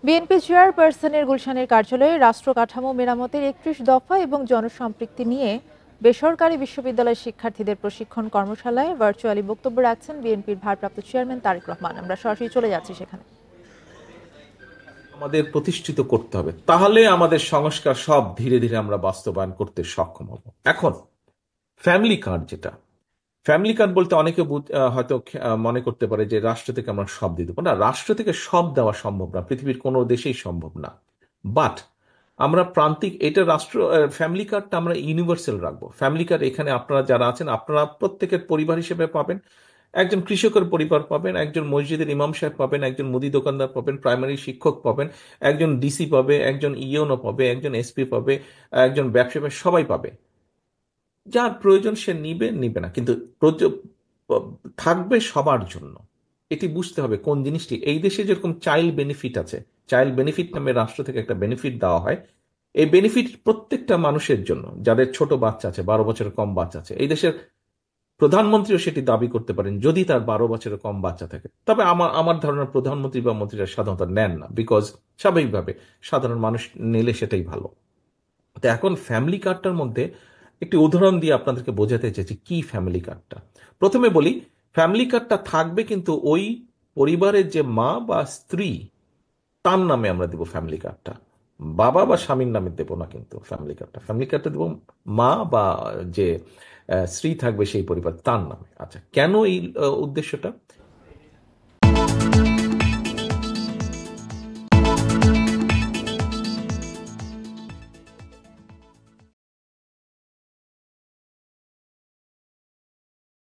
BNP চেয়ারপারসনের গুলশানের কার্যালয়ে রাষ্ট্র কাঠামো মেরামতের ৩১ দফা এবং জনসম্পৃক্তি নিয়ে বেসরকারি বিশ্ববিদ্যালয়ের শিক্ষার্থীদের প্রশিক্ষণ কর্মশালায় ভার্চুয়ালি বক্তব্য রাখছেন বিএনপির ভারপ্রাপ্ত চেয়ারম্যান তারেক রহমান। আমরা সরাসরি চলে যাচ্ছি সেখানে। আমাদের প্রতিষ্ঠিত করতে হবে, তাহলে আমাদের সংস্কার সব ধীরে ধীরে আমরা বাস্তবায়ন করতে সক্ষম হব। এখন ফ্যামিলি কার্ড, যেটা ফ্যামিলি কার্ড বলতে অনেকে হয়তো মনে করতে পারে যে রাষ্ট্র থেকে আমরা সব দিয়ে দেবো। না, রাষ্ট্র থেকে সব দেওয়া সম্ভব না, পৃথিবীর কোনো দেশেই সম্ভব না। বাট আমরা প্রান্তিক, এটা রাষ্ট্র ফ্যামিলি কার্ডটা আমরা ইউনিভার্সাল রাখবো। ফ্যামিলি কার্ড এখানে আপনারা যারা আছেন, আপনারা প্রত্যেকের পরিবার হিসেবে পাবেন। একজন কৃষকের পরিবার পাবেন, একজন মসজিদের ইমাম সাহেব পাবেন, একজন মুদি দোকানদার পাবেন, প্রাইমারি শিক্ষক পাবেন, একজন ডিসি পাবে, একজন ইওনো পাবে, একজন এসপি পাবে, একজন ব্যবসা পাবে, সবাই পাবে। যার প্রয়োজন সে নিবে নিবে না, কিন্তু থাকবে সবার জন্য। এটি বুঝতে হবে কোন জিনিসটি। এই দেশে যেরকম চাইল্ড বেনিফিট আছে, চাইল্ড বেনিফিট নামে রাষ্ট্র থেকে একটা বেনিফিট দেওয়া হয়। এই বেনিফিট প্রত্যেকটা মানুষের জন্য, যাদের ছোট বাচ্চা আছে, 12 বছরের কম বাচ্চা আছে। এই দেশের প্রধানমন্ত্রীও সেটি দাবি করতে পারেন যদি তার 12 বছরের কম বাচ্চা থাকে। তবে আমার আমার ধারণা প্রধানমন্ত্রী বা মন্ত্রীরা সাধারণত নেন না, বিকজ স্বাভাবিকভাবে সাধারণ মানুষ নিলে সেটাই ভালো। তো এখন ফ্যামিলি কার্ডটার মধ্যে একটি উদাহরণ দিয়ে আপনাদেরকে বোঝাতে চাইছি কি ফ্যামিলি কার্ডটা। প্রথমে বলি, ফ্যামিলি কার্ডটা থাকবে কিন্তু ওই পরিবারের যে মা বা স্ত্রী, তার নামে আমরা দেব ফ্যামিলি কার্ডটা। বাবা বা স্বামীর নামে দেব না, কিন্তু ফ্যামিলি কার্ডটা দেব মা বা যে স্ত্রী থাকবে সেই পরিবার, তার নামে। আচ্ছা, কেন এই উদ্দেশ্যটা?